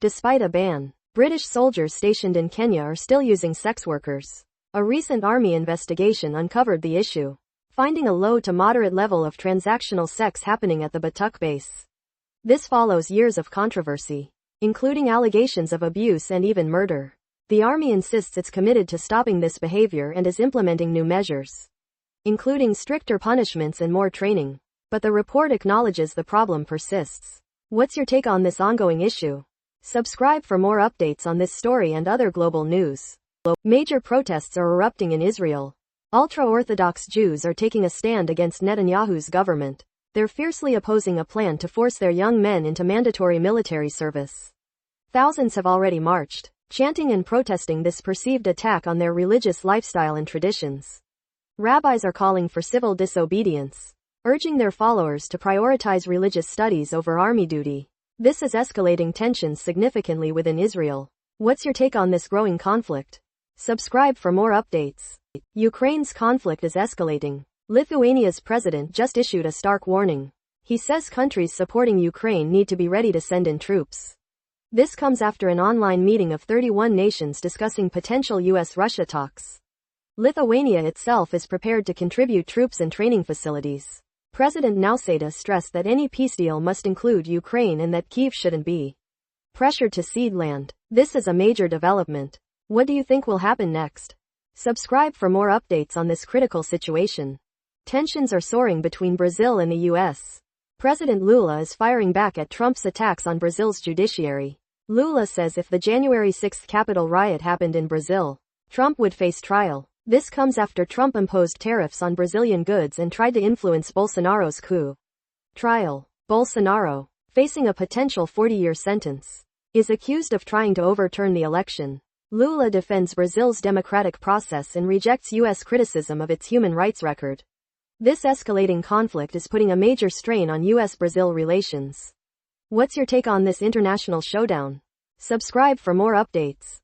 Despite a ban, British soldiers stationed in Kenya are still using sex workers. A recent army investigation uncovered the issue, finding a low to moderate level of transactional sex happening at the Batuk base. This follows years of controversy, including allegations of abuse and even murder. The army insists it's committed to stopping this behavior and is implementing new measures, including stricter punishments and more training. But the report acknowledges the problem persists. What's your take on this ongoing issue? Subscribe for more updates on this story and other global news. Major protests are erupting in Israel. Ultra-Orthodox Jews are taking a stand against Netanyahu's government. They're fiercely opposing a plan to force their young men into mandatory military service. Thousands have already marched, chanting and protesting this perceived attack on their religious lifestyle and traditions. Rabbis are calling for civil disobedience, urging their followers to prioritize religious studies over army duty. This is escalating tensions significantly within Israel. What's your take on this growing conflict? Subscribe for more updates. Ukraine's conflict is escalating. Lithuania's president just issued a stark warning. He says countries supporting Ukraine need to be ready to send in troops. This comes after an online meeting of 31 nations discussing potential US-Russia talks. Lithuania itself is prepared to contribute troops and training facilities. President Nausėda stressed that any peace deal must include Ukraine and that Kyiv shouldn't be pressured to cede land. This is a major development. What do you think will happen next? Subscribe for more updates on this critical situation. Tensions are soaring between Brazil and the US. President Lula is firing back at Trump's attacks on Brazil's judiciary. Lula says if the January 6 Capitol riot happened in Brazil, Trump would face trial. This comes after Trump imposed tariffs on Brazilian goods and tried to influence Bolsonaro's coup trial. Bolsonaro, facing a potential 40-year sentence, is accused of trying to overturn the election. Lula defends Brazil's democratic process and rejects U.S. criticism of its human rights record. This escalating conflict is putting a major strain on U.S.-Brazil relations. What's your take on this international showdown? Subscribe for more updates.